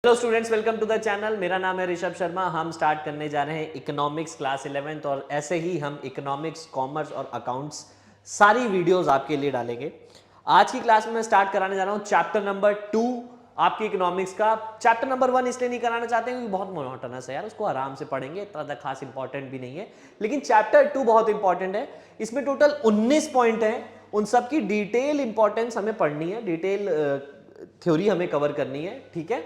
Hello students, welcome to the channel. मेरा नाम है ऋषभ शर्मा। हम स्टार्ट करने जा रहे हैं इकोनॉमिक्स क्लास 11th और ऐसे ही हम इकोनॉमिक्स, कॉमर्स और अकाउंट्स सारी वीडियोस आपके लिए डालेंगे। आज की क्लास में मैं स्टार्ट कराने जा रहा हूं चैप्टर नंबर 2 आपकी इकोनॉमिक्स का। चैप्टर नंबर 1 इसलिए नहीं कराना चाहते क्योंकि बहुत मोनोटोनस है यार, उसको आराम से पढ़ेंगे, इतना खास इंपॉर्टेंट भी नहीं है। लेकिन चैप्टर 2 बहुत इंपॉर्टेंट है। इसमें टोटल 19 पॉइंट है, उन सब की डिटेल इंपॉर्टेंस हमें पढ़नी है, डिटेल थ्योरी हमें कवर करनी है। ठीक है,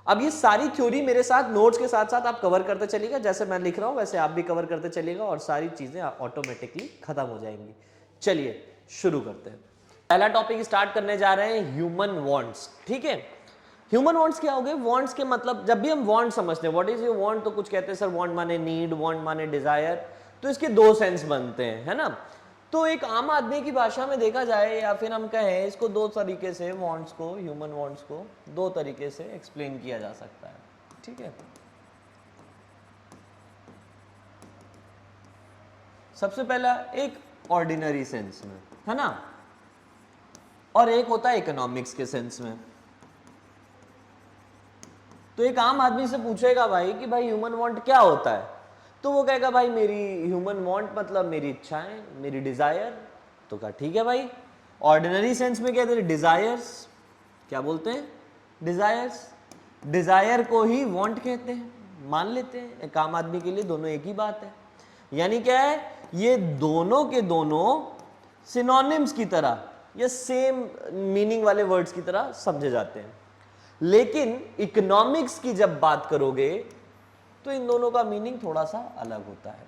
अब ये सारी थ्योरी मेरे साथ नोट्स के साथ साथ आप कवर करते चलिएगा। जैसे मैं लिख रहा हूं वैसे आप भी कवर करते चलिएगा और सारी चीजें ऑटोमेटिकली खत्म हो जाएंगी। चलिए शुरू करते हैं। पहला टॉपिक स्टार्ट करने जा रहे हैं ह्यूमन वांट्स। ठीक है, ह्यूमन वांट्स क्या हो गए? वांट्स के मतलब, जब भी हम वांट समझते हैं, व्हाट इज योर वांट, तो कुछ कहते हैं सर वांट माने नीड, वांट माने डिजायर, तो इसके दो सेंस बनते हैं, है ना। तो एक आम आदमी की भाषा में देखा जाए या फिर हम कहें इसको दो तरीके से, वांट्स को, ह्यूमन वांट्स को दो तरीके से एक्सप्लेन किया जा सकता है। ठीक है, सबसे पहला एक ऑर्डिनरी सेंस में, है ना, और एक होता है इकोनॉमिक्स के सेंस में। तो एक आम आदमी से पूछेगा भाई कि भाई ह्यूमन वांट क्या होता है, तो वो कहेगा भाई मेरी ह्यूमन वांट मतलब मेरी इच्छाएं, मेरी डिजायर। तो कहा ठीक है भाई। ऑर्डिनरी सेंस में कहते हैं डिजायर्स, क्या बोलते हैं? डिजायर्स। डिजायर को ही वांट कहते हैं, मान लेते हैं। एक आम आदमी के लिए दोनों एक ही बात है। यानी क्या है, ये दोनों के दोनों सिनोनिम्स की तरह या सेम मीनिंग वाले वर्ड्स की तरह समझे जाते हैं। लेकिन इकोनॉमिक्स की जब बात करोगे तो इन दोनों का मीनिंग थोड़ा सा अलग होता है।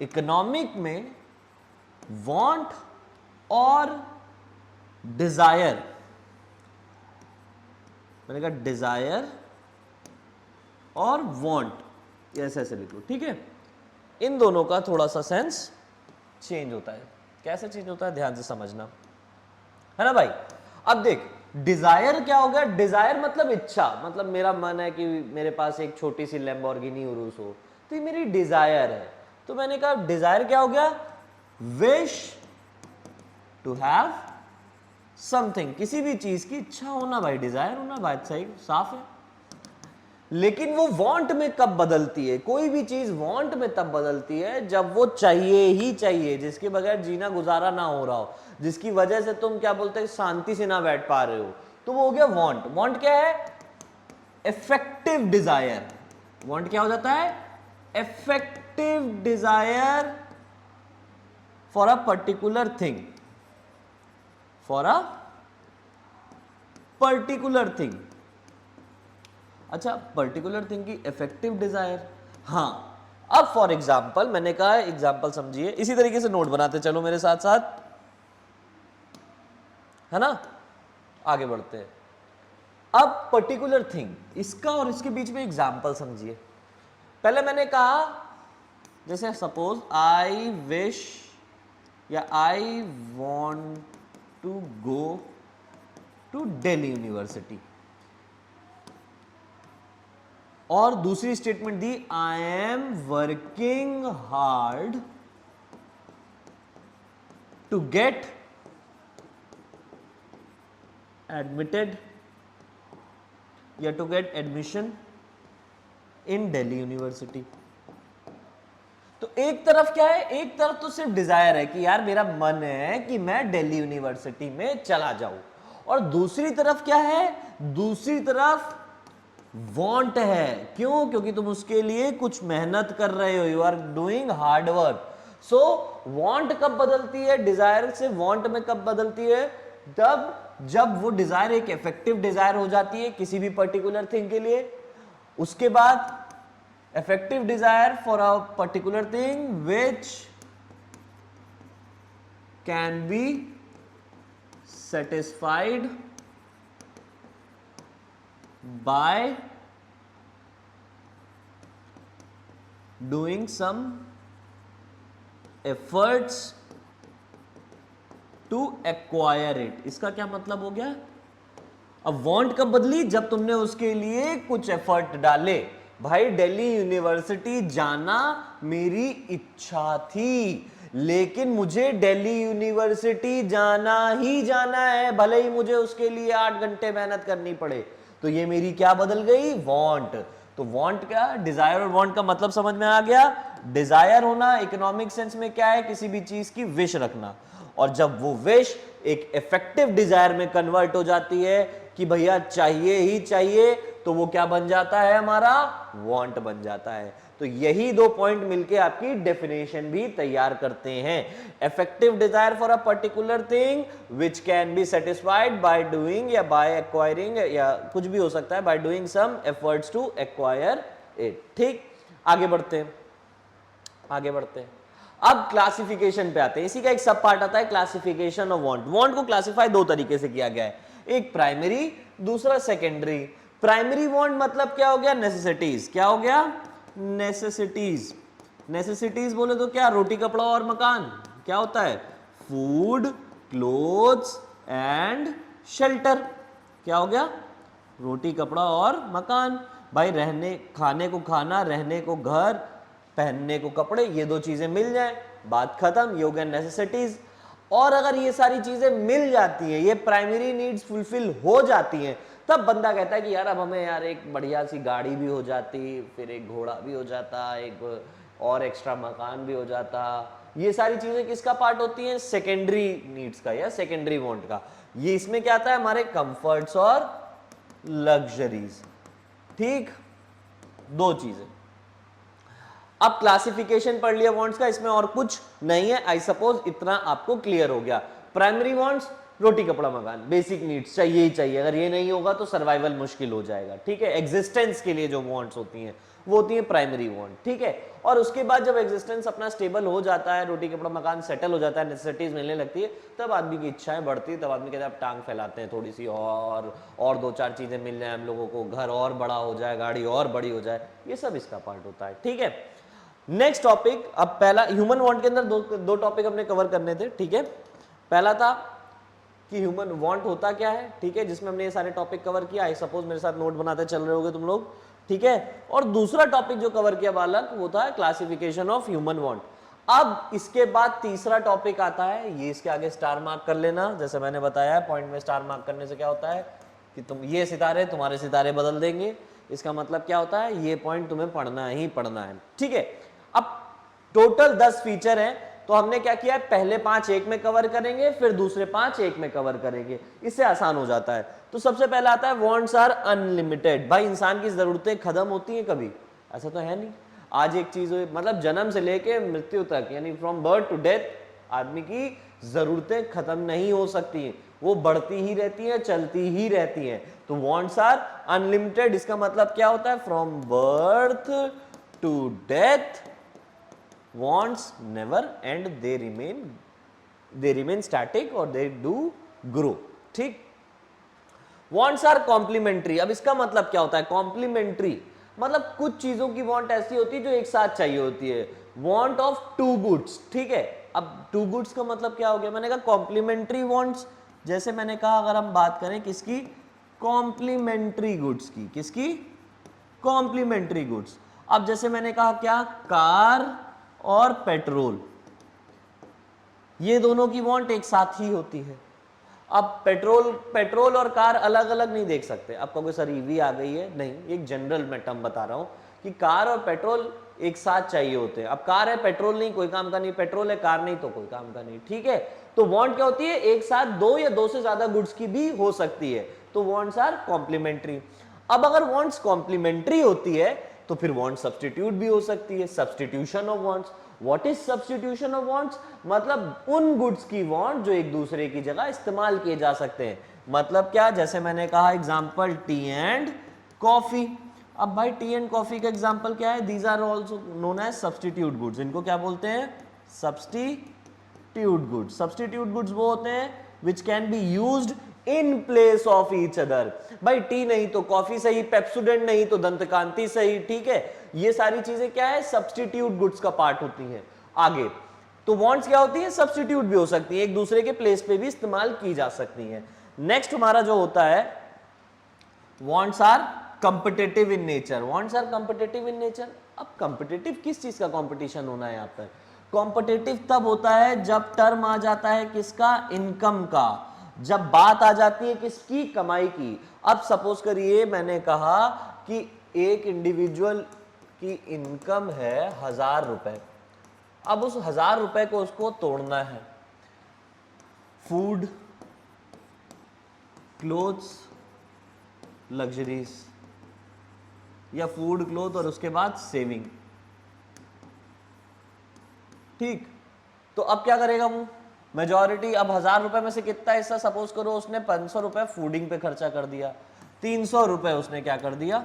इकोनॉमिक में वांट और डिजायर, मैंने कहा डिजायर और वांट, ऐसे ऐसे लिख लो। ठीक है, इन दोनों का थोड़ा सा सेंस चेंज होता है। कैसे चेंज होता है ध्यान से समझना, है ना भाई। अब देख, डिजायर क्या हो गया? डिजायर मतलब इच्छा, मतलब मेरा मन है कि मेरे पास एक छोटी सी लैम्बोर्गिनी उरुस हो, तो ये मेरी डिजायर है। तो मैंने कहा डिजायर क्या हो गया? विश टू हैव समथिंग, किसी भी चीज की इच्छा होना भाई, डिजायर होना, बात सही साफ है। लेकिन वो वांट में कब बदलती है? कोई भी चीज वांट में तब बदलती है जब वो चाहिए ही चाहिए, जिसके बगैर जीना गुजारा ना हो रहा हो, जिसकी वजह से तुम क्या बोलते हैं शांति से ना बैठ पा रहे हो, तो वो हो गया वांट। वांट क्या है? Effective Dzire. वांट क्या हो जाता है? Effective desire for a particular thing, for a particular thing. अच्छा, पर्टिकुलर थिंग की इफेक्टिव डिजायर। हाँ, अब फॉर एग्जाम्पल, मैंने कहा एग्जाम्पल समझिए, इसी तरीके से नोट बनाते चलो मेरे साथ साथ, है ना। आगे बढ़ते हैं। अब पर्टिकुलर थिंग, इसका और इसके बीच में एग्जाम्पल समझिए। पहले मैंने कहा जैसे सपोज आई विश या I want to go to Delhi university, और दूसरी स्टेटमेंट दी I am working hard to get admitted या to get admission in Delhi university. तो एक तरफ क्या है? एक तरफ तो सिर्फ डिजायर है कि यार मेरा मन है कि मैं दिल्ली यूनिवर्सिटी में चला जाऊं, और दूसरी तरफ क्या है? दूसरी तरफ वांट है। क्यों? क्योंकि तुम उसके लिए कुछ मेहनत कर रहे हो, you are doing hard work. So want कब बदलती है? डिजायर से वांट में कब बदलती है? तब जब वो डिजायर एक इफेक्टिव डिजायर हो जाती है किसी भी पर्टिकुलर थिंग के लिए। उसके बाद effective desire for a particular thing which can be satisfied by doing some efforts to acquire it। इसका क्या मतलब हो गया? अब वांट कब बदली? जब तुमने उसके लिए कुछ एफर्ट डाले। भाई दिल्ली यूनिवर्सिटी जाना मेरी इच्छा थी, लेकिन मुझे दिल्ली यूनिवर्सिटी जाना ही जाना है, भले ही मुझे उसके लिए 8 घंटे मेहनत करनी पड़े। तो ये मेरी क्या बदल गई, वांट। तो वांट क्या, डिजायर और वांट का मतलब समझ में आ गया। डिजायर होना इकोनॉमिक सेंस में क्या है, किसी भी चीज की विश रखना, और जब वो विश एक इफेक्टिव डिजायर में कन्वर्ट हो जाती है कि भैया चाहिए ही चाहिए, तो वो क्या बन जाता है, हमारा वांट बन जाता है। तो यही दो पॉइंट मिलके आपकी डेफिनेशन भी तैयार करते हैं। Effective desire for a particular thing which can be satisfied by doing या बाय एक्वायरिंग, या कुछ भी हो सकता है, by doing some efforts to acquire it. ठीक, आगे बढ़ते हैं, आगे बढ़ते हैं। अब क्लासिफिकेशन पे आते हैं। इसी का एक सब पार्ट आता है क्लासिफिकेशन ऑफ वांट। वांट को क्लासिफाई दो तरीके से किया गया है, एक प्राइमरी, दूसरा सेकेंडरी। प्राइमरी वांट मतलब क्या हो गया, नेसेसिटीज। क्या हो गया, नेसेसिटीज। नेसेसिटीज बोले तो क्या, रोटी कपड़ा और मकान। क्या होता है, फूड, क्लोथ्स एंड शेल्टर। क्या हो गया, रोटी कपड़ा और मकान। भाई रहने, खाने को खाना, रहने को घर, पहनने को कपड़े, ये दो चीजें मिल जाए, बात खत्म, ये हो गया नेसेसिटीज। और अगर ये सारी चीजें मिल जाती हैं, ये प्राइमरी नीड्स फुलफिल हो जाती हैं, तब बंदा कहता है कि यार अब हमें यार एक बढ़िया सी गाड़ी भी हो जाती, फिर एक घोड़ा भी हो जाता, एक और एक्स्ट्रा मकान भी हो जाता। ये सारी चीजें किसका पार्ट होती हैं, सेकेंडरी नीड्स का या सेकेंडरी वांट का। ये इसमें क्या आता है, हमारे कंफर्ट्स और लग्जरीज। ठीक, दो चीजें। अब क्लासिफिकेशन पढ़ लिया वांट्स का, इसमें और कुछ नहीं है। आई सपोज इतना आपको क्लियर हो गया। प्राइमरी वांट्स, रोटी कपड़ा मकान, बेसिक नीड्स चाहिए ही चाहिए, अगर ये नहीं होगा तो सर्वाइवल मुश्किल हो जाएगा। ठीक है, एग्जिस्टेंस के लिए जो वांट्स होती हैं वो होती है प्राइमरी वांट। ठीक है, और उसके बाद जब एग्जिस्टेंस अपना स्टेबल हो जाता है, रोटी कपड़ा मकान सेटल हो जाता है, नेसेसिटीज मिलने लगती है, तब आदमी की इच्छाएं बढ़ती है, तब आदमी कहता है अब टांग फैलाते हैं थोड़ी सी, और दो चार चीजें मिल जाए हम लोगों को, घर और बड़ा हो जाए, गाड़ी और बड़ी हो जाए, ये सब इसका पार्ट होता है। ठीक है, नेक्स्ट टॉपिक। अब पहला ह्यूमन वांट के अंदर दो टॉपिक हमने कवर करने थे। ठीक है, पहला था कि ह्यूमन वांट होता क्या है, ठीक है, जिसमें हमने ये सारे टॉपिक कवर किया। आई सपोज मेरे साथ नोट बनाते चल रहे होगे तुम लोग। ठीक है, और दूसरा टॉपिक जो कवर किया बालक, वो था क्लासिफिकेशन ऑफ ह्यूमन वांट। अब इसके बाद तीसरा टॉपिक आता है, ये इसके आगे स्टार मार्क कर लेना। जैसे मैंने बताया, पॉइंट में स्टार मार्क करने से क्या होता है कि तुम ये सितारे तुम्हारे सितारे बदल देंगे। इसका मतलब क्या होता है, ये पॉइंट तुम्हें पढ़ना ही पढ़ना है। ठीक है, अब टोटल 10 फीचर हैं, तो हमने क्या किया है, पहले 5 एक में कवर करेंगे, फिर दूसरे 5 एक में कवर करेंगे, इससे आसान हो जाता है। तो सबसे पहला आता है वांट्स आर अनलिमिटेड। भाई इंसान की जरूरतें खत्म होती हैं कभी? ऐसा तो है नहीं। आज एक चीज, मतलब जन्म से लेके मृत्यु तक, यानी फ्रॉम बर्थ टू डेथ, आदमी की जरूरतें खत्म नहीं हो सकती हैं, वो बढ़ती ही रहती हैं, चलती ही रहती हैं। तो वांट्स आर अनलिमिटेड, इसका मतलब क्या होता है, from birth to death wants never end, they remain static or they do grow। ठीक, wants are complementary। अब इसका मतलब क्या होता है, complementary मतलब कुछ चीजों की want ऐसी होती है जो एक साथ चाहिए होती है, want of two goods। ठीक है, अब two goods का मतलब क्या हो गया, मैंने कहा complementary wants। जैसे मैंने कहा अगर हम बात करें किसकी, complementary goods की, किसकी, complementary goods। अब जैसे मैंने कहा क्या, कार और पेट्रोल, ये दोनों की वांट एक साथ ही होती है। अब पेट्रोल और कार अलग अलग नहीं देख सकते। अब कहोगे सर ईवी आ गई है, नहीं, एक जनरल मैं टर्म बता रहा हूं कि कार और पेट्रोल एक साथ चाहिए होते हैं। अब कार है, पेट्रोल नहीं, कोई काम का नहीं, पेट्रोल है, कार नहीं, तो कोई काम का नहीं। ठीक है, तो वांट क्या होती है, एक साथ दो या दो से ज्यादा गुड्स की भी हो सकती है, तो वांट्स आर कॉम्प्लीमेंट्री। अब अगर वांट्स कॉम्प्लीमेंट्री होती है तो फिर वांट सब्स्टिट्यूट भी हो सकती है, substitution of wants. What is substitution of wants, मतलब उन गुड्स की वांट जो एक दूसरे की जगह इस्तेमाल किए जा सकते हैं। मतलब क्या, जैसे मैंने कहा एग्जांपल टी एंड कॉफी। अब भाई टी एंड कॉफी का एग्जांपल क्या है, these are also known as substitute goods. इनको क्या बोलते हैं, सब्स्टिट्यूट गुड्स। सब्स्टिट्यूट गुड्स वो होते हैं विच can be used in place of each other. भाई टी नहीं तो कॉफी सही, पेप्सोडेंट नहीं तो दंतकांति सही। ठीक है, ये सारी चीजें क्या है, सब्स्टिट्यूट गुड्स का पार्ट होती हैं। आगे तो वांट्स क्या होती है, सब्स्टिट्यूट भी हो सकती है, एक दूसरे के प्लेस पे भी इस्तेमाल की जा सकती हैं। नेक्स्ट हमारा जो होता है, wants are competitive in nature. Wants are competitive in nature. अब कंपिटिटिव किस चीज का कंपटीशन होना है यहाँ पर, कॉम्पिटिटिव तब होता है जब टर्म आ जाता है किसका, इनकम का। जब बात आ जाती है किसकी, कमाई की। अब सपोज करिए मैंने कहा कि एक इंडिविजुअल की इनकम है 1000 रुपए, अब उस 1000 रुपए को उसको तोड़ना है, फूड, क्लोथ्स, लग्जरीज, या फूड, क्लोथ और उसके बाद सेविंग। ठीक, तो अब क्या करेगा वो मेजॉरिटी, अब 1000 रुपए में से कितना हिस्सा, सपोज करो उसने 500 रुपए फूडिंग पे खर्चा कर दिया, 300 रुपए उसने क्या कर दिया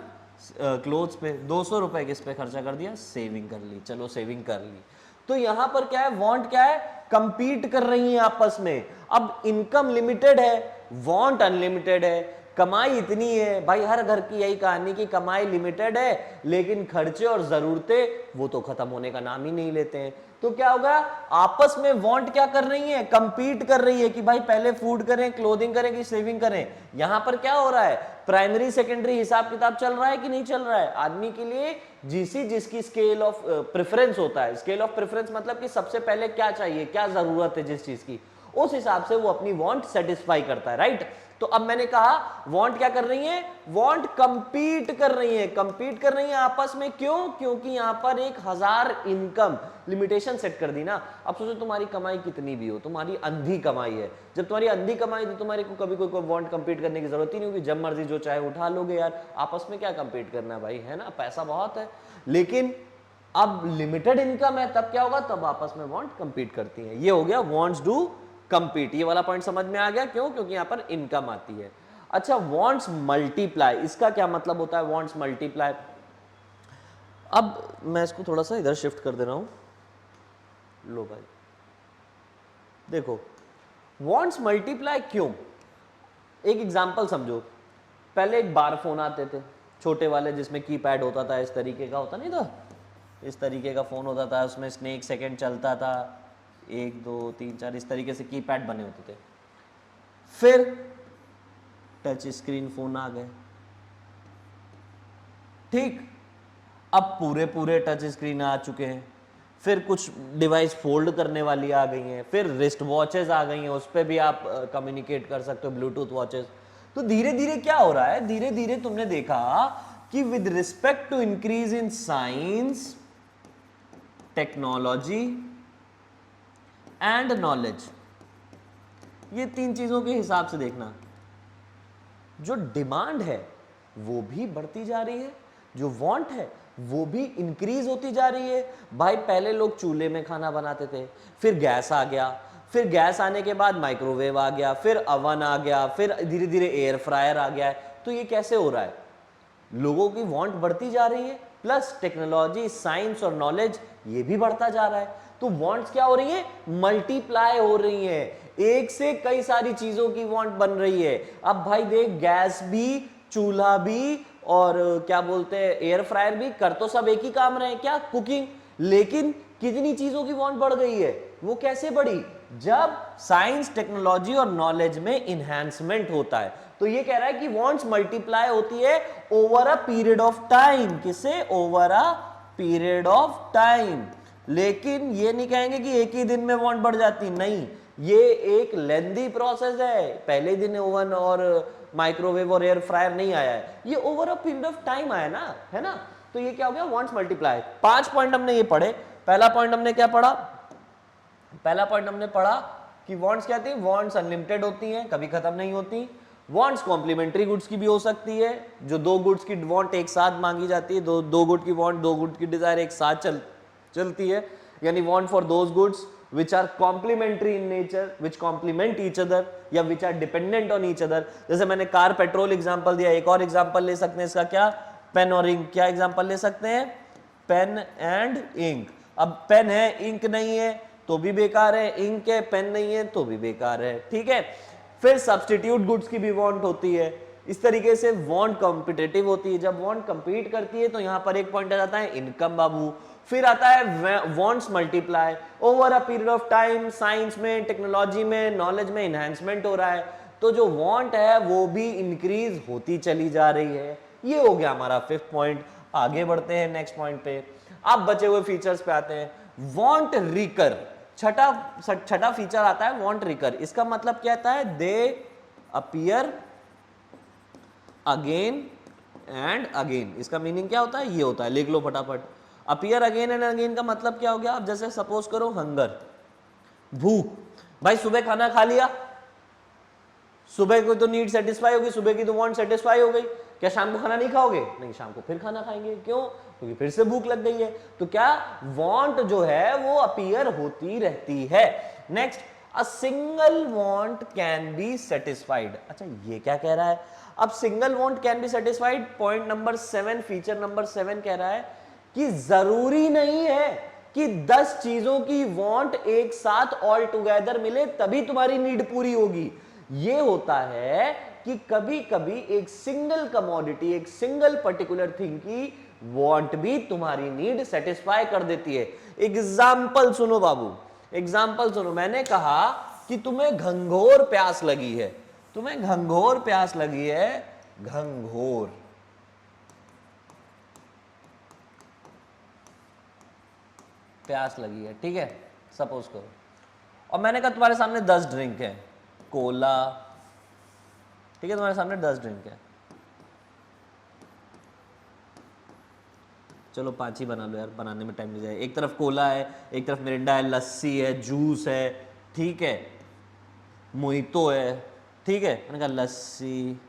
क्लोथ्स पे, 200 रुपए किस पे खर्चा कर दिया, सेविंग कर ली। चलो सेविंग कर ली, तो यहां पर क्या है, वांट क्या है, कंपीट कर रही है आपस में। अब इनकम लिमिटेड है, वांट अनलिमिटेड है, कमाई इतनी है भाई, हर घर की यही कहानी की कमाई लिमिटेड है लेकिन खर्चे और जरूरतें वो तो खत्म होने का नाम ही नहीं लेते हैं। तो क्या होगा, आपस में वांट क्या कर रही है, कंपीट कर रही है कि भाई पहले फूड करें, क्लोथिंग करें कि सेविंग करें। यहां पर क्या हो रहा है, प्राइमरी सेकेंडरी हिसाब किताब चल रहा है कि नहीं चल रहा है। आदमी के लिए जिसकी स्केल ऑफ प्रेफरेंस होता है, स्केल ऑफ प्रेफरेंस मतलब कि सबसे पहले क्या चाहिए, क्या जरूरत है जिस चीज की, उस हिसाब से वो अपनी वांट सेटिस्फाई करता है, राइट। तो अब मैंने कहा वांट क्या कर रही है, वांट कंपीट कर रही है, कंपीट कर रही है आपस में। क्यों, क्योंकि यहां पर एक 1000 इनकम लिमिटेशन सेट कर दी ना। अब सोचो तुम्हारी कमाई कितनी भी हो, तुम्हारी अंधी कमाई है, जब तुम्हारी अंधी कमाई तो तुम्हारे को कभी कोई वांट कंपीट करने की जरूरत ही नहीं होगी, जब मर्जी जो चाहे उठा लोगे यार, आपस में क्या कंपीट करना भाई, है ना, पैसा बहुत है। लेकिन अब लिमिटेड इनकम है, तब क्या होगा, तब आपस में वांट कंपीट करती है। ये हो गया वांट्स डू कंपीट, ये वाला पॉइंट समझ में आ गया। क्यों, क्योंकि यहां पर इनकम आती है। अच्छा, वांट्स मल्टीप्लाई, इसका क्या मतलब होता है, वांट्स मल्टीप्लाई। अब मैं इसको थोड़ा सा इधर शिफ्ट कर दे रहा हूं, लो भाई देखो, वांट्स मल्टीप्लाई क्यों, एक एग्जांपल समझो। पहले एक बार फोन आते थे छोटे वाले, जिसमें कीपैड होता था, इस तरीके का होता नहीं था, इस तरीके का फोन होता था, उसमें स्नेक सेकंड चलता था, 1 2 3 4 इस तरीके से कीपैड बने होते थे। फिर टच स्क्रीन फोन आ गए, ठीक, अब पूरे टच स्क्रीन आ चुके हैं। फिर कुछ डिवाइस फोल्ड करने वाली आ गई हैं, फिर रिस्ट वॉचेस आ गई हैं, उस पर भी आप कम्युनिकेट कर सकते हो, ब्लूटूथ वॉचेस। तो धीरे धीरे क्या हो रहा है, धीरे धीरे तुमने देखा कि with respect to increase in science, technology and knowledge, ये 3 चीजों के हिसाब से देखना, जो डिमांड है वो भी बढ़ती जा रही है, जो वांट है वो भी इंक्रीज होती जा रही है। भाई पहले लोग चूल्हे में खाना बनाते थे, फिर गैस आ गया, फिर गैस आने के बाद माइक्रोवेव आ गया, फिर अवन आ गया, फिर धीरे धीरे एयर फ्रायर आ गया है। तो ये कैसे हो रहा है, लोगों की वांट बढ़ती जा रही है, प्लस टेक्नोलॉजी, साइंस और नॉलेज ये भी बढ़ता जा रहा है। तो वांट्स क्या हो रही है, मल्टीप्लाई हो रही है, एक से कई सारी चीजों की वांट बन रही है। अब भाई देख, गैस भी, चूल्हा भी, और क्या बोलते हैं एयर फ्रायर भी, कर तो सब एक ही काम रहे हैं, क्या, कुकिंग। लेकिन कितनी चीजों की वांट बढ़ गई है, वो कैसे बढ़ी, जब साइंस, टेक्नोलॉजी और नॉलेज में इनहैंसमेंट होता है। तो ये कह रहा है कि वांट्स मल्टीप्लाई होती है over a period of time, किसे, over a period of time. लेकिन ये नहीं कहेंगे कि एक ही दिन में वांट बढ़ जाती, नहीं, ये एक लेंदी प्रोसेस है। पहले दिन ओवन और माइक्रोवेव और एयर फ्रायर नहीं आया है, ये over a period of time आया ना, है ना। तो ये क्या हो गया, वांट्स मल्टीप्लाई। 5 पॉइंट हमने ये पढ़े। पहला पॉइंट हमने क्या पढ़ा, पहला पॉइंट हमने पढ़ा कि वांट्स क्या थी, वांट्स अनलिमिटेड होती हैं, कभी खत्म नहीं होती। वांट्स कॉम्प्लीमेंट्री गुड्स की भी हो सकती है, जो 2 गुड्स की वांट एक साथ मांगी जाती है, दो गुड की वांट, 2 गुड की डिजायर एक साथ चलती है, यानी want for those goods which are complementary in nature, which complement each other, या which are dependent on each other। जैसे मैंने कार पेट्रोल एग्जांपल दिया, एक और एग्जांपल ले सकते हैं इसका, क्या, पेन और इंक। क्या एग्जांपल ले सकते हैं, पेन एंड इंक। अब पेन है, इंक नहीं है तो भी बेकार है, इंक है, पेन नहीं है तो भी बेकार है, ठीक है। फिर सब्सटीट्यूट गुड्स की भी वांट होती है। इस तरीके से वांट कॉम्पिटेटिव होती है। जब वांट कंपीट करती है तो यहां पर एक पॉइंट आ जाता है इनकम बाबू। फिर आता है wants multiply, over a period of time, science में, टेक्नोलॉजी में, नॉलेज में इनहैंसमेंट हो रहा है, तो जो वांट है वो भी इंक्रीज होती चली जा रही है। ये हो गया हमारा 5th पॉइंट। आगे बढ़ते हैं नेक्स्ट पॉइंट पे। अब बचे हुए फीचर्स पे आते हैं। वांट रिकर, छठा फीचर आता है वांट रिकर। इसका मतलब क्या आता है? दे अपीयर अगेन एंड अगेन। इसका मीनिंग क्या होता है? ये होता है, लिख लो फटाफट। अपीयर अगेन एंड अगेन का मतलब क्या हो गया? अब जैसे सपोज करो हंगर, भूख। भाई सुबह खाना खा लिया, सुबह को तो नीड सेटिस्फाई होगी, सुबह की तो वांट सेटिस्फाई हो गई। क्या शाम को खाना नहीं खाओगे? नहीं, शाम को फिर खाना खाएंगे। क्यों? क्योंकि फिर से भूख लग गई है। तो क्या वांट जो है वो अपीयर होती रहती है। Next, a single want can be satisfied. अच्छा, ये क्या कह रहा है? अब single want can be satisfied, point number 7, feature number 7 कह रहा है कि जरूरी नहीं है कि 10 चीजों की वांट एक साथ ऑल टुगेदर मिले तभी तुम्हारी नीड पूरी होगी। ये होता है कि कभी कभी एक सिंगल कमोडिटी, एक सिंगल पर्टिकुलर थिंग की वांट भी तुम्हारी नीड सेटिस्फाई कर देती है। एग्जाम्पल सुनो बाबू, एग्जाम्पल सुनो। मैंने कहा कि तुम्हें घंघोर प्यास लगी है, तुम्हें घंघोर प्यास लगी है, घंघोर। प्यास लगी है, ठीक है, सपोज करो। और मैंने कहा तुम्हारे सामने 10 ड्रिंक है, कोला, ठीक है, तुम्हारे सामने 10 ड्रिंक है। चलो 5 ही बना लो यार, बनाने में टाइम नहीं जाए। एक तरफ कोला है, एक तरफ मिरिंडा है, लस्सी है, जूस है, ठीक है, मोहितो है, ठीक है। मैंने कहा लस्सी,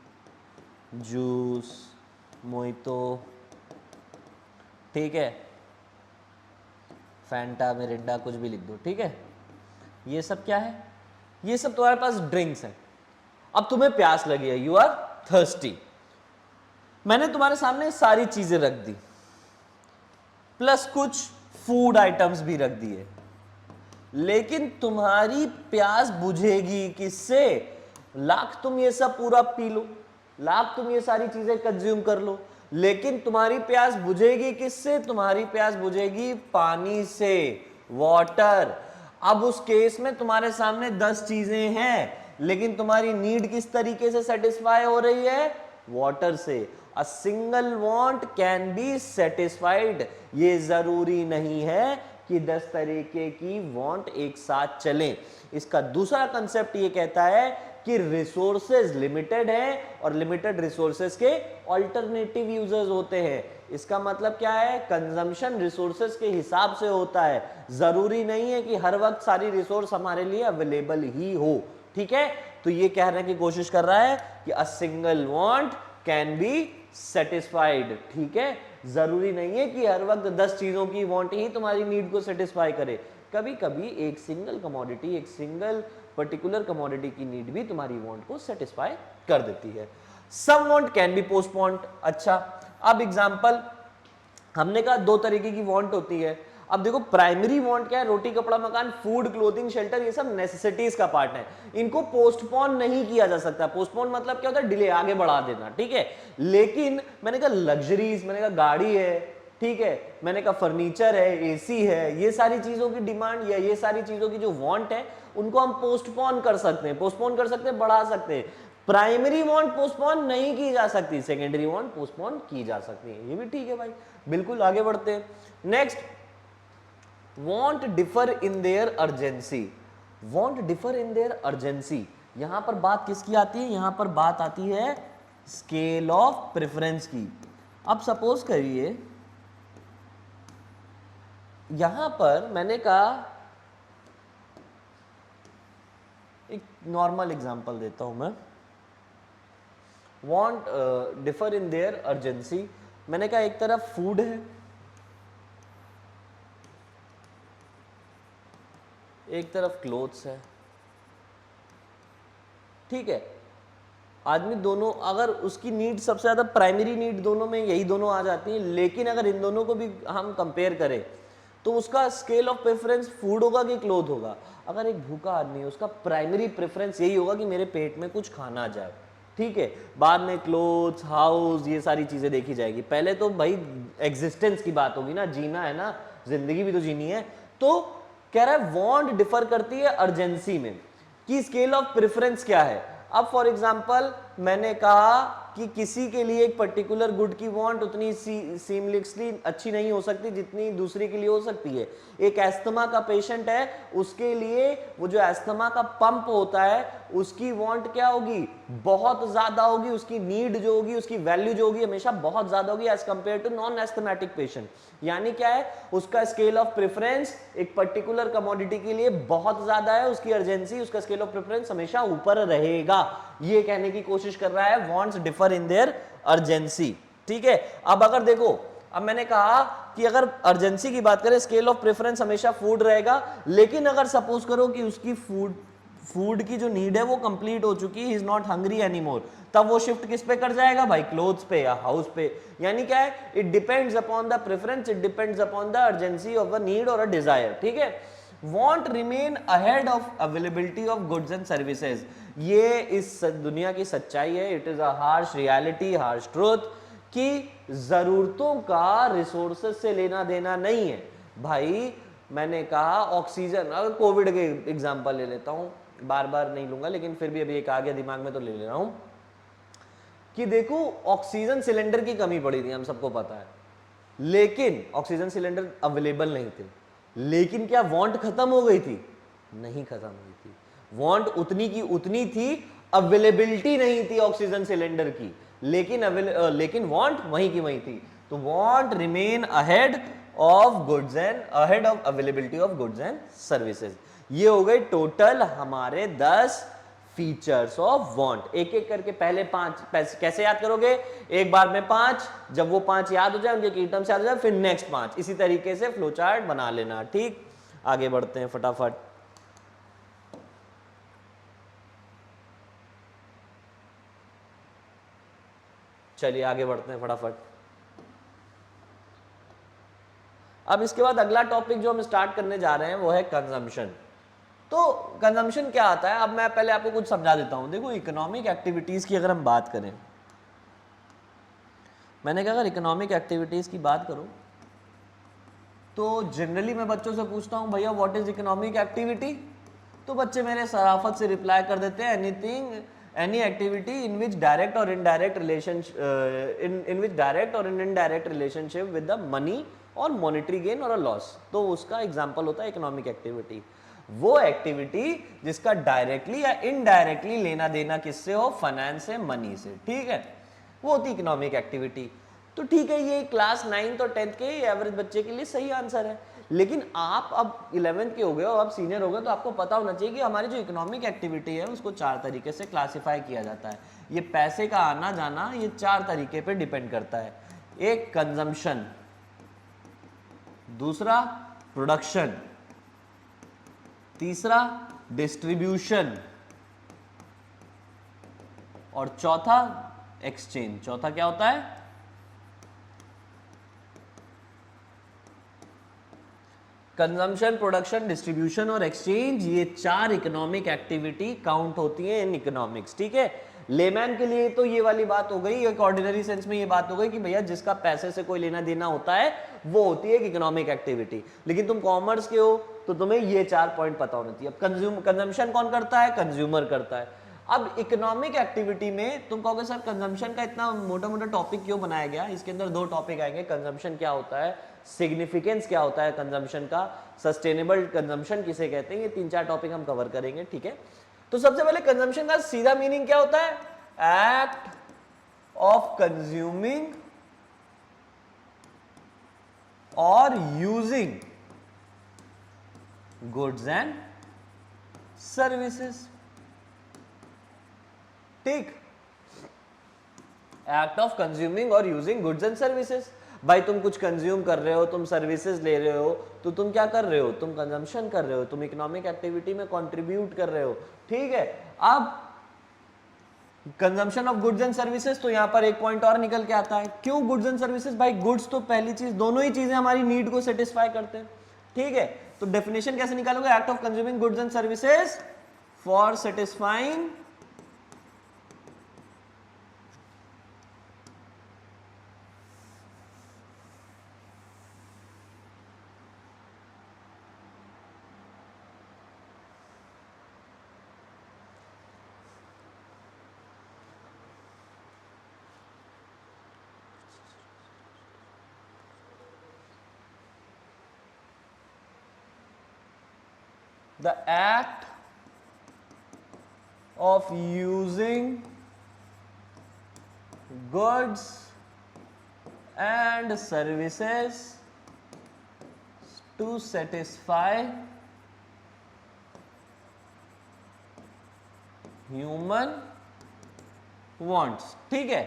जूस, मोहितो, ठीक है, फैंटा, मिरिंडा, कुछ भी लिख दो, ठीक है। ये सब क्या है? ये सब तुम्हारे पास ड्रिंक्स हैं। अब तुम्हें प्यास लगी है, यू आर थर्स्टी। मैंने तुम्हारे सामने सारी चीजें रख दी, प्लस कुछ फूड आइटम्स भी रख दिए, लेकिन तुम्हारी प्यास बुझेगी किससे? लाख तुम ये सब पूरा पी लो, लाख तुम ये सारी चीजें कंज्यूम कर लो, लेकिन तुम्हारी प्यास बुझेगी किससे? तुम्हारी प्यास बुझेगी पानी से, वाटर। अब उस केस में तुम्हारे सामने 10 चीजें हैं, लेकिन तुम्हारी नीड किस तरीके से सेटिस्फाई हो रही है? वाटर से। A single want can be satisfied. ये जरूरी नहीं है कि 10 तरीके की वांट एक साथ चलें। इसका दूसरा कंसेप्ट ये कहता है कि रिसोर्सेज लिमिटेड हैं और लिमिटेड रिसोर्सेज के ऑल्टरनेटिव यूजर्स होते हैं। इसका मतलब क्या है? कंजम्पशन रिसोर्सेज के हिसाब से होता है। जरूरी नहीं है कि हर वक्त सारी रिसोर्स हमारे लिए अवेलेबल ही हो, ठीक है। तो ये कहने की कोशिश कर रहा है कि a single want can be satisfied, ठीक है। जरूरी नहीं है कि हर वक्त 10 चीजों की वांट ही तुम्हारी नीड को सेटिस्फाई करे। कभी कभी एक सिंगल कमोडिटी, एक सिंगल पर्टिकुलर कमोडिटी की नीड भी तुम्हारी वांट को सेटिस्फाई कर देती है। Some want can be postponed. अच्छा, अब एग्जांपल, हमने कहा 2 तरीके की वांट होती है। अब देखो, प्राइमरी वांट क्या है? रोटी, कपड़ा, मकान, फूड, क्लोथिंग, शेल्टर, ये सब नेसेसिटीज का पार्ट है। इनको पोस्टपोन नहीं किया जा सकता। पोस्टपोन मतलब क्या होता है? डिले, आगे बढ़ा देना, ठीक है। लेकिन मैंने कहा लग्जरीज, मैंने कहा गाड़ी है, ठीक है, मैंने कहा फर्नीचर है, एसी है, ये सारी चीजों की डिमांड या ये सारी चीजों की जो वांट है, उनको हम पोस्टपोन कर सकते हैं, पोस्टपोन कर सकते हैं, बढ़ा सकते हैं। प्राइमरी वांट पोस्टपोन नहीं की जा सकती, सेकेंडरी वांट पोस्टपोन की जा सकती है। ये भी ठीक है भाई, बिल्कुल। आगे बढ़ते हैं। Next, want differ in their urgency. Want differ in their urgency, यहां पर बात किसकी आती है? यहां पर बात आती है स्केल ऑफ प्रेफरेंस की। अब सपोज करिए, यहां पर मैंने कहा, एक नॉर्मल एग्जांपल देता हूं मैं। Want differ in their urgency, मैंने कहा एक तरफ फूड है, एक तरफ क्लोथ्स है, ठीक है। आदमी दोनों, अगर उसकी नीड सबसे ज्यादा प्राइमरी नीड दोनों में यही दोनों आ जाती हैं, लेकिन अगर इन दोनों को भी हम कंपेयर करें तो उसका स्केल ऑफ प्रेफरेंस फूड होगा कि क्लोथ होगा? अगर एक भूखा आदमी है, उसका प्राइमरी प्रेफरेंस यही होगा कि मेरे पेट में कुछ खाना जाए, ठीक है। बाद में क्लोथ्स, हाउस, ये सारी चीजें देखी जाएगी। पहले तो भाई एग्जिस्टेंस की बात होगी ना, जीना है ना, जिंदगी भी तो जीनी है। तो कह रहा है वांट डिफर करती है अर्जेंसी में, कि स्केल ऑफ प्रेफरेंस क्या है। अब फॉर एग्जांपल मैंने कहा कि किसी के लिए एक पर्टिकुलर गुड की वांट उतनी सीमलेसली अच्छी नहीं हो सकती जितनी दूसरी के लिए हो सकती है। एक एस्थमा का पेशेंट है, उसके लिए वो जो एस्थमा का पंप होता है उसकी वांट क्या होगी, बहुत ज्यादा होगी, उसकी नीड जो होगी, उसकी वैल्यू जो होगी हमेशा बहुत ज्यादा होगी as compare to non asthmatic patient. यानी क्या है, उसका स्केल ऑफ प्रेफरेंस एक पर्टिकुलर कमोडिटी के लिए बहुत ज्यादा है, उसकी अर्जेंसी, उसका स्केल ऑफ प्रेफरेंस हमेशा ऊपर रहेगा। ये कहने की कोशिश कर रहा है wants differ in their urgency. ठीक है, अब अगर देखो, अब मैंने कहा कि अगर अर्जेंसी की बात करें, स्केल ऑफ प्रेफरेंस हमेशा फूड रहेगा, लेकिन अगर सपोज करो कि उसकी फूड की जो नीड है वो कंप्लीट हो चुकी है, he is not hungry anymore, तब वो शिफ्ट किस पे कर जाएगा भाई, क्लोथ्स पे या हाउस पे। यानी क्या है, it depends upon the preference, it depends upon the urgency of a need और अ डिजायर। ठीक है, want remain ahead of availability of goods and services, ये इस दुनिया की सच्चाई है, it is a harsh reality, harsh truth, कि जरूरतों का रिसोर्सेज से लेना देना नहीं है भाई। मैंने कहा ऑक्सीजन, अगर कोविड के एग्जांपल ले लेता हूं, बार बार नहीं लूंगा लेकिन फिर भी अभी एक आ गया दिमाग में तो ले ले रहा हूं, कि देखो ऑक्सीजन सिलेंडर की कमी पड़ी थी, हम सबको पता है, लेकिन ऑक्सीजन सिलेंडर अवेलेबल नहीं थे, लेकिन क्या वांट खत्म हो गई थी, नहीं खत्म हुई थी, वांट उतनी की उतनी थी, अवेलेबिलिटी नहीं थी ऑक्सीजन सिलेंडर की, लेकिन वांट वहीं की वहीं थी। तो want remain ahead of goods and ahead of availability of goods and services. ये हो गए टोटल हमारे 10 फीचर्स ऑफ वांट। एक एक करके पहले 5 कैसे याद करोगे, एक बार में 5, जब वो 5 याद हो जाए, उनके की टर्म्स याद हो जाए, फिर नेक्स्ट 5, इसी तरीके से फ्लो चार्ट बना लेना। ठीक, आगे बढ़ते हैं फटाफट। चलिए आगे बढ़ते हैं फटाफट। अब इसके बाद अगला टॉपिक जो हम स्टार्ट करने जा रहे हैं वो है कंजम्पशन। तो कंजम्पशन क्या आता है, अब मैं पहले आपको कुछ समझा देता हूं। देखो इकोनॉमिक एक्टिविटीज की अगर हम बात करें, मैंने कहा अगर इकोनॉमिक एक्टिविटीज की बात करो तो जनरली मैं बच्चों से पूछता हूं भैया व्हाट इज इकोनॉमिक एक्टिविटी, तो बच्चे मेरे सराफत से रिप्लाई कर देते हैं anything, any activity in which direct और इनडायरेक्ट रिलेशन, इन विच डायरेक्ट और indirect relationship with the money और मॉनेटरी गेन और अ लॉस। तो उसका एग्जांपल होता है इकोनॉमिक एक्टिविटी, वो एक्टिविटी जिसका डायरेक्टली या इनडायरेक्टली लेना देना किससे हो, फाइनेंस से, मनी से। ठीक है, वो होती इकोनॉमिक एक्टिविटी। तो ठीक है, ये क्लास 9th और 10th के एवरेज बच्चे के लिए सही आंसर है, लेकिन आप अब 11th के हो गए हो, आप सीनियर हो गए, तो आपको पता होना चाहिए कि हमारी जो इकोनॉमिक एक्टिविटी है उसको 4 तरीके से क्लासिफाई किया जाता है। ये पैसे का आना जाना ये 4 तरीके पे डिपेंड करता है। एक कंजम्पशन, दूसरा प्रोडक्शन, तीसरा डिस्ट्रीब्यूशन, और चौथा एक्सचेंज। चौथा क्या होता है, कंजम्पशन, प्रोडक्शन, डिस्ट्रीब्यूशन और एक्सचेंज। ये 4 इकोनॉमिक एक्टिविटी काउंट होती है इन इकोनॉमिक्स। ठीक है, लेमैन के लिए तो ये वाली बात हो गई, एक ऑर्डिनरी सेंस में ये बात हो गई कि भैया जिसका पैसे से कोई लेना देना होता है वो होती है एक इकोनॉमिक एक्टिविटी। लेकिन तुम कॉमर्स के हो तो तुम्हें ये 4 पॉइंट पता होना चाहिए। अब कंजम्पशन कौन करता है, कंज्यूमर करता है। अब इकोनॉमिक एक्टिविटी में तुम कहोगे सर कंजम्पशन का इतना मोटा मोटा टॉपिक क्यों बनाया गया, इसके अंदर 2 टॉपिक आएंगे, कंजम्पशन क्या होता है, सिग्निफिकेंस क्या होता है कंजम्पशन का, सस्टेनेबल कंजम्पशन किसे कहते हैं, ये 3-4 टॉपिक हम कवर करेंगे। ठीक है, तो सबसे पहले कंजम्पशन का सीधा मीनिंग क्या होता है, एक्ट ऑफ कंज्यूमिंग और यूजिंग गुड्स एंड सर्विसेज। ठीक, एक्ट ऑफ कंज्यूमिंग और यूजिंग गुड्स एंड सर्विसेज। भाई तुम कुछ कंज्यूम कर रहे हो, तुम सर्विसेज ले रहे हो, तो तुम क्या कर रहे हो, तुम कंजम्पशन कर रहे हो, तुम इकोनॉमिक एक्टिविटी में कंट्रीब्यूट कर रहे हो। ठीक है, अब consumption of goods and services, तो यहां पर एक पॉइंट और निकल के आता है, क्यों गुड्स एंड सर्विसेज, भाई गुड्स तो पहली चीज, दोनों ही चीजें हमारी नीड को सेटिस्फाई करते हैं। ठीक है, तो डेफिनेशन कैसे निकालोगे, act of consuming goods and services for satisfying the act of using goods and services to satisfy human wants। ठीक है,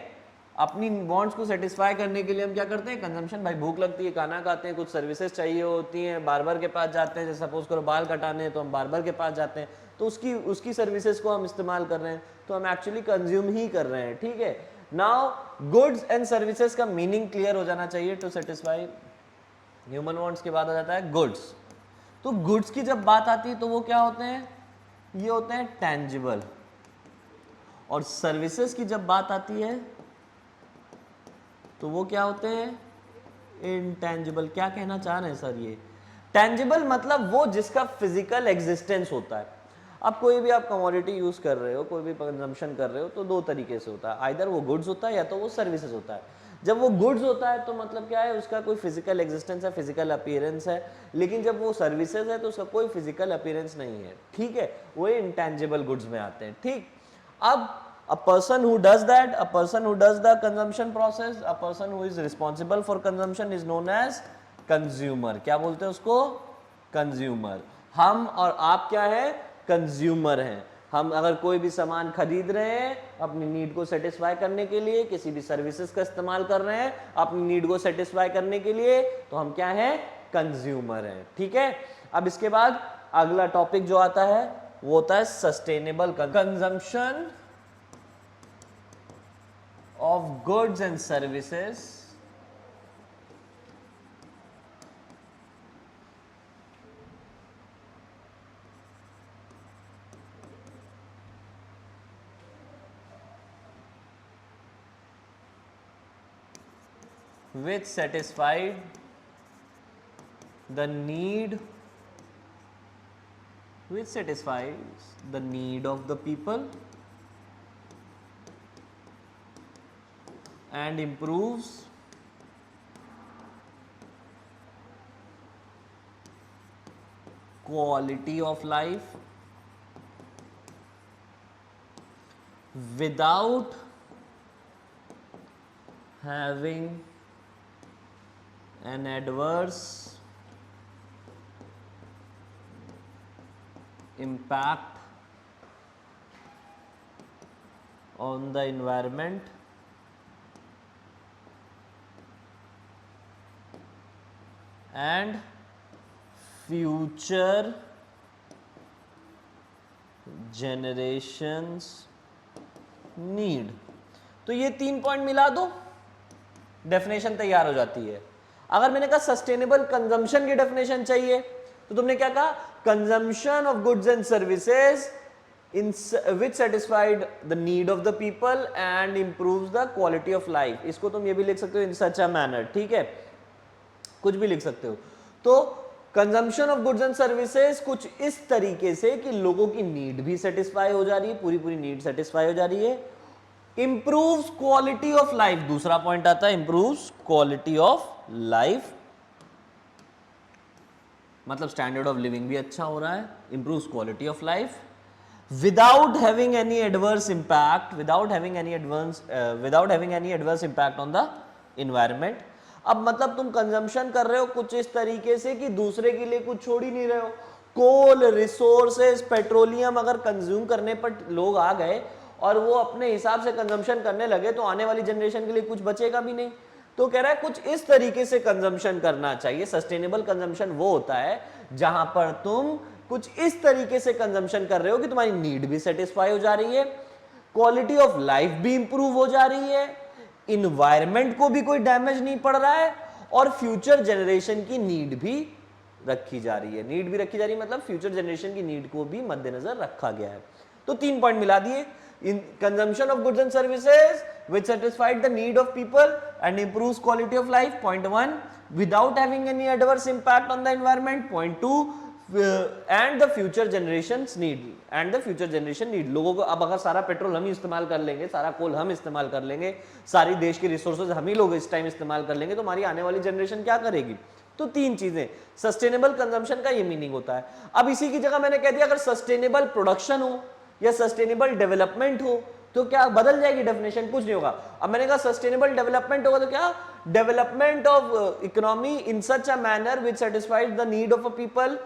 अपनी wants को सेटिस्फाई करने के लिए हम क्या करते हैं, कंजम्पशन। भाई भूख लगती है, खाना खाते हैं, कुछ सर्विसेज चाहिए होती हैं, बार्बर के पास जाते हैं, जैसे सपोज करो बाल कटाने हैं तो हम बार्बर के पास जाते हैं, तो उसकी सर्विसेज को हम इस्तेमाल कर रहे हैं, तो हम एक्चुअली कंज्यूम ही कर रहे हैं। ठीक है, नाउ गुड्स एंड सर्विसेज का मीनिंग क्लियर हो जाना चाहिए। टू सेटिस्फाई ह्यूमन वांट्स के बाद आ जाता है गुड्स। तो गुड्स की जब बात आती है तो वो क्या होते हैं, ये होते हैं टेंजिबल। और सर्विसेज की जब बात आती है तो वो क्या होते हैं, इनटेंजिबल। क्या कहना चाह रहे हैं सर ये? टेंजिबल मतलब वो जिसका फिजिकल एग्जिस्टेंस होता है। अब कोई भी आप कमोडिटी यूज कर रहे हो, कोई भी कंजम्पशन कर रहे हो, तो दो तरीके से होता है, आइदर वो गुड्स होता है या तो वो सर्विसेज होता है। जब वो गुड्स होता है तो मतलब क्या है, उसका कोई फिजिकल एग्जिस्टेंस है, फिजिकल अपीयरेंस है। लेकिन जब वो सर्विसेज है तो उसका कोई फिजिकल अपीयरेंस नहीं है। ठीक है, वो इंटेंजिबल गुड्स में आते हैं। ठीक, अब a person who does that, a person who does the consumption process, a person who is responsible for consumption is known as consumer। क्या बोलते हैं उसको? कंज्यूमर। हम और आप क्या है, कंज्यूमर हैं। हम अगर कोई भी सामान खरीद रहे हैं अपनी नीड को सेटिस्फाई करने के लिए, किसी भी सर्विसेज का इस्तेमाल कर रहे हैं अपनी नीड को सेटिस्फाई करने के लिए, तो हम क्या हैं, कंज्यूमर हैं। ठीक है, अब इसके बाद अगला टॉपिक जो आता है वो होता है sustainable consumption of goods and services which satisfied the need, which satisfies the need of the people and improves quality of life without having an adverse impact on the environment and future generations need। तो ये 3 point मिला दो, definition तैयार हो जाती है। अगर मैंने कहा सस्टेनेबल कंजम्पशन की डेफिनेशन चाहिए तो तुमने क्या कहा, consumption of goods and services in which satisfied the need of the people and improves the quality of life। इसको तुम ये भी लिख सकते हो in such a manner। ठीक है, कुछ भी लिख सकते हो। तो consumption of goods and services कुछ इस तरीके से कि लोगों की नीड भी सेटिस्फाई हो जा रही है, पूरी नीड सेटिस्फाई हो जा रही है। इंप्रूव्स क्वालिटी ऑफ लाइफ, दूसरा पॉइंट आता है इंप्रूव्स क्वालिटी ऑफ लाइफ, मतलब स्टैंडर्ड ऑफ लिविंग भी अच्छा हो रहा है, improves quality of life without having any adverse impact, without having any adverse impact on the environment। अब मतलब तुम कंजम्पशन कर रहे हो कुछ इस तरीके से कि दूसरे के लिए कुछ छोड़ ही नहीं रहे हो। कोल, रिसोर्सेज, पेट्रोलियम अगर कंज्यूम करने पर लोग आ गए और वो अपने हिसाब से कंजम्पशन करने लगे तो आने वाली जनरेशन के लिए कुछ बचेगा भी नहीं। तो कह रहा है कुछ इस तरीके से कंजम्पशन करना चाहिए। सस्टेनेबल कंजम्पशन वो होता है जहां पर तुम कुछ इस तरीके से कंजम्पशन कर रहे हो कि तुम्हारी नीड भी सेटिस्फाई हो जा रही है, क्वालिटी ऑफ लाइफ भी इंप्रूव हो जा रही है, इन्वायरमेंट को भी कोई डैमेज नहीं पड़ रहा है और फ्यूचर जनरेशन की नीड भी रखी जा रही है। नीड भी रखी जा रही है मतलब फ्यूचर जनरेशन की नीड को भी मद्देनजर रखा गया है। तो 3 पॉइंट मिला दिए, in consumption of goods and services which satisfied the need of people and improves quality of life, point 1, without having any adverse impact on the environment, point 2, and the future generations need, and the future generation need। लोगों को अब अगर सारा petrol हम ही इस्तेमाल कर लेंगे, सारा कोल हम इस्तेमाल कर लेंगे, सारी देश की रिसोर्सेज हम ही लोग इस टाइम इस्तेमाल कर लेंगे तो हमारी आने वाली जनरेशन क्या करेगी? तो तीन चीजें, सस्टेनेबल कंजम्पशन का ये मीनिंग होता है। अब इसी की जगह मैंने कह दिया अगर सस्टेनेबल प्रोडक्शन हो या सस्टेनेबल डेवलपमेंट हो तो क्या बदल जाएगी डेफिनेशन, कुछ नहीं होगा। अब मैंने कहा सस्टेनेबल डेवलपमेंट होगा तो क्या, development of economy in such a manner which satisfies the need of a people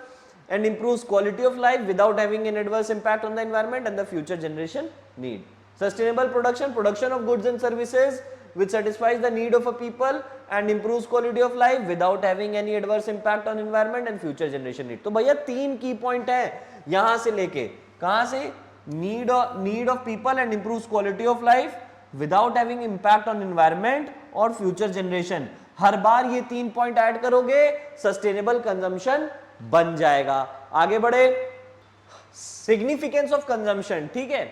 and improves quality of life without having an adverse impact on the environment and the future generation need. Sustainable production of goods and services which satisfies the need of a people and improves quality of life without having any adverse impact on environment and future generation need. तो भैया तीन की point है यहां से लेके, कहां से, need of people and improves quality of life without having impact on environment और future generation। हर बार ये तीन पॉइंट ऐड करोगे सस्टेनेबल कंजम्पशन बन जाएगा। आगे बढ़े, सिग्निफिकेंस ऑफ कंजम्पशन, ठीक है।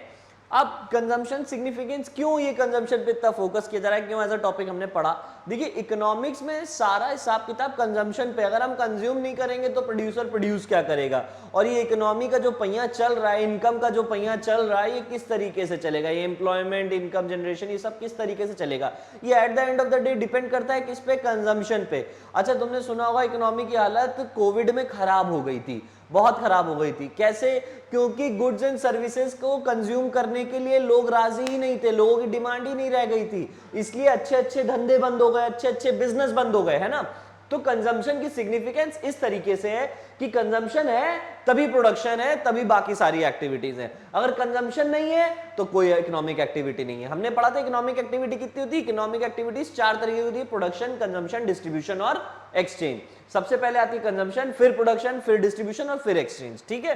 अब कंजम्पशन सिग्निफिकेंस, क्यों ये कंजम्पशन पे इतना फोकस किया जा रहा है, क्यों एज अ टॉपिक हमने पढ़ा। देखिए इकोनॉमिक्स में सारा हिसाब किताब कंजम्पशन पे, अगर हम कंज्यूम नहीं करेंगे तो प्रोड्यूसर प्रोड्यूस क्या करेगा, और ये इकोनॉमी का जो पहिया चल रहा है, इनकम का जो पहिया चल रहा है, ये किस तरीके से चलेगा, ये एम्प्लॉयमेंट, इनकम जनरेशन, ये सब किस तरीके से चलेगा, ये at the end of the day depend करता है किस पे, कंजम्पशन पे। अच्छा तुमने सुना होगा इकोनॉमी की हालत कोविड में खराब हो गई थी, बहुत खराब हो गई थी। कैसे, क्योंकि गुड्स एंड सर्विसेज को कंज्यूम करने के लिए लोग राजी ही नहीं थे, लोगों की डिमांड ही नहीं रह गई थी, इसलिए अच्छे अच्छे धंधे बंद हो गए, अच्छे अच्छे बिजनेस बंद हो गए, है ना। तो कंजम्पशन की सिग्निफिकेंस इस तरीके से है कि कंजम्पशन है तभी प्रोडक्शन है, तभी बाकी सारी एक्टिविटीज हैं। अगर कंजम्पशन नहीं है तो कोई इकोनॉमिक एक्टिविटी नहीं है। हमने पढ़ा था इकोनॉमिक एक्टिविटी कितनी होती है, इकोनॉमिक एक्टिविटीज चार तरीके की होती है, प्रोडक्शन, कंजम्पशन, डिस्ट्रीब्यूशन और एक्सचेंज। सबसे पहले आती है कंजम्पशन, फिर प्रोडक्शन, फिर डिस्ट्रीब्यूशन और फिर एक्सचेंज, ठीक है।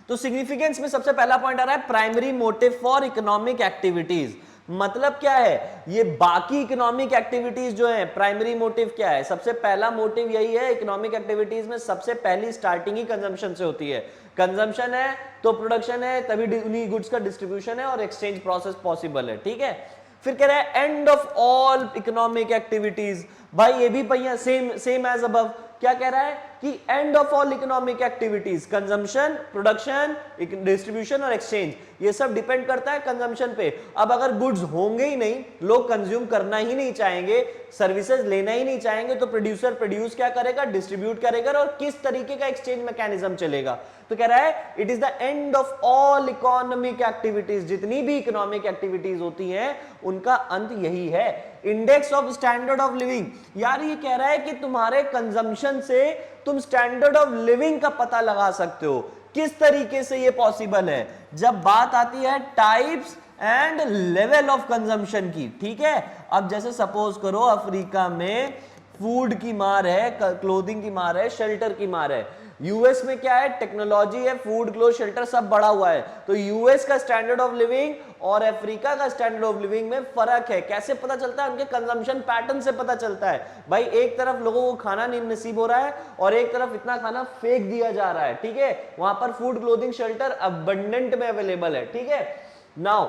तो सिग्निफिकेंस में सबसे पहला पॉइंट आ रहा है primary motive for economic activities. मतलब क्या है, ये बाकी इकोनॉमिक एक्टिविटीज जो है, प्राइमरी मोटिव क्या है, सबसे पहला मोटिव यही है, इकोनॉमिक एक्टिविटीज में सबसे पहली स्टार्टिंग ही कंजम्पशन से होती है। कंजम्पशन है तो प्रोडक्शन है, तभी उन्हीं गुड्स का डिस्ट्रीब्यूशन है और एक्सचेंज प्रोसेस पॉसिबल है, ठीक है। फिर कह रहा है end of all economic activities, भाई ये भी पहिया सेम एज अबव। क्या कह रहा है कि end of all economic activities, consumption, production, distribution और एक्सचेंज, ये सब डिपेंड करता है कंजम्पशन पे। अब अगर गुड्स होंगे ही नहीं, लोग कंज्यूम करना ही नहीं चाहेंगे, सर्विसेज लेना ही नहीं चाहेंगे, तो प्रोड्यूसर प्रोड्यूस क्या करेगा, डिस्ट्रीब्यूट करेगा, और किस तरीके का एक्सचेंज मैकेनिज्म चलेगा। तो कह रहा है it is the end of all economic activities, जितनी भी इकोनॉमिक एक्टिविटीज होती हैं उनका अंत यही है। Index of standard of living, यार ये कह रहा है कि तुम्हारे कंजम्पशन से तुम स्टैंडर्ड ऑफ लिविंग का पता लगा सकते हो। किस तरीके से ये पॉसिबल है, जब बात आती है types and level of consumption की, ठीक है। अब जैसे सपोज करो अफ्रीका में फूड की मार है, क्लोथिंग की मार है, शेल्टर की मार है। यूएस में क्या है, टेक्नोलॉजी है, फूड, क्लोथ, शेल्टर सब बढ़ा हुआ है। तो यूएस का स्टैंडर्ड ऑफ लिविंग और अफ्रीका का स्टैंडर्ड ऑफ लिविंग में फर्क है। कैसे पता चलता है, उनके कंजम्पशन पैटर्न से पता चलता है। भाई एक तरफ लोगों को खाना नहीं नसीब हो रहा है और एक तरफ इतना खाना फेंक दिया जा रहा है, ठीक है। वहां पर फूड, क्लोथिंग, शेल्टर अबंडेंट में अवेलेबल है, ठीक है। नाउ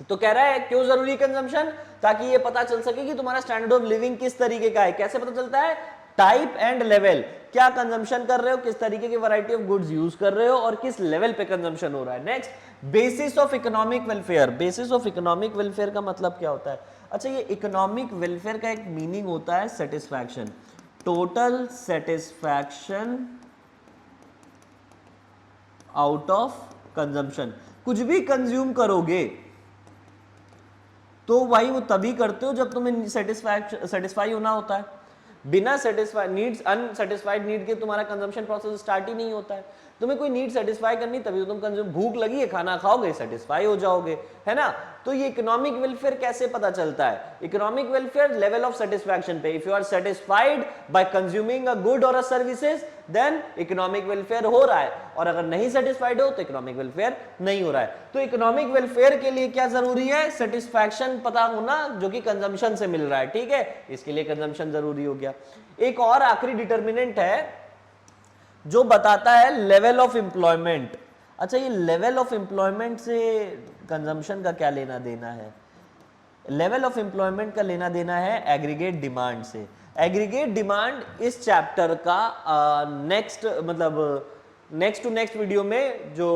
तो कह रहा है क्यों जरूरी कंजम्पशन, ताकि ये पता चल सके कि तुम्हारा स्टैंडर्ड ऑफ लिविंग किस तरीके का है। कैसे पता चलता है, टाइप एंड लेवल, क्या कंजम्पशन कर रहे हो, किस तरीके की वैरायटी ऑफ गुड्स यूज कर रहे हो और किस लेवल पे कंजम्पशन हो रहा है। Next, basis of economic welfare. Basis of economic welfare का मतलब क्या होता है। अच्छा, ये इकोनॉमिक वेलफेयर का एक मीनिंग होता है satisfaction, total satisfaction out of consumption. कुछ भी कंज्यूम करोगे तो भाई वो तभी करते हो जब तुम्हें सेटिस्फाई होना होता है। बिना सेटिस्फाइड नीड्स, अनसेटिस्फाइड नीड के तुम्हारा कंजम्पशन प्रोसेस स्टार्ट ही नहीं होता है। तुम्हें कोई नीड सेटिस्फाई करनी तभी तो तुम कंज्यूम, भूख लगी है खाना खाओगे, सेटिस्फाई हो जाओगे, है ना। तो ये इकोनॉमिक वेलफेयर कैसे पता चलता है, economic welfare level of satisfaction पे। If you are satisfied by consuming a good और a services then economic welfare हो रहा है, और अगर नहीं सेटिस्फाइड हो तो इकोनॉमिक वेलफेयर नहीं हो रहा है। तो इकोनॉमिक वेलफेयर के लिए क्या जरूरी है, सेटिस्फैक्शन पता होना जो कि कंजम्पशन से मिल रहा है, ठीक है। इसके लिए कंजम्पशन जरूरी हो गया। एक और आखिरी डिटर्मिनेंट है जो बताता है लेवल ऑफ एम्प्लॉयमेंट। अच्छा, ये लेवल ऑफ एम्प्लॉयमेंट से कंजम्पशन का क्या लेना देना है। लेवल ऑफ एम्प्लॉयमेंट का लेना देना है एग्रीगेट डिमांड से। एग्रीगेट डिमांड इस चैप्टर का नेक्स्ट टू नेक्स्ट वीडियो में जो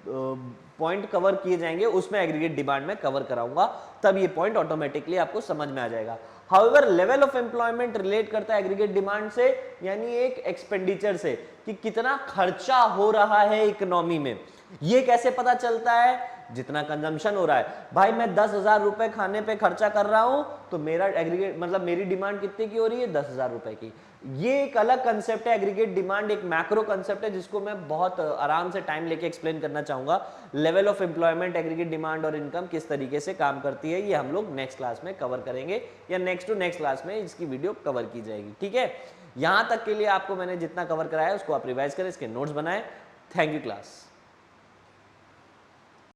पॉइंट कवर किए जाएंगे उसमें एग्रीगेट डिमांड में कवर कराऊंगा, तब ये पॉइंट ऑटोमेटिकली आपको समझ में आ जाएगा। However level of employment relate करता है एग्रीगेट डिमांड से, यानी एक एक्सपेंडिचर से, कि कितना खर्चा हो रहा है इकोनॉमी में। ये कैसे पता चलता है? जितना कंजम्पशन हो रहा है। भाई मैं 10,000 रुपए खाने पे खर्चा कर रहा हूं तो मेरा एग्रीगेट मतलब मेरी डिमांड कितने की हो रही है? 10,000 रुपए की। ये एक अलग कंसेप्ट है एग्रीगेट डिमांड, एक मैक्रो कंसेप्ट है जिसको मैं बहुत आराम से टाइम लेके एक्सप्लेन करना चाहूंगा। Level of employment, aggregate demand और इनकम किस तरीके से काम करती है, ये हम लोग नेक्स्ट क्लास में कवर करेंगे, या नेक्स्ट टू नेक्स्ट क्लास में इसकी वीडियो कवर की जाएगी। ठीक है, यहां तक के लिए आपको मैंने जितना कवर कराया उसको आप रिवाइज करें, इसके नोट्स बनाएं। Thank you class.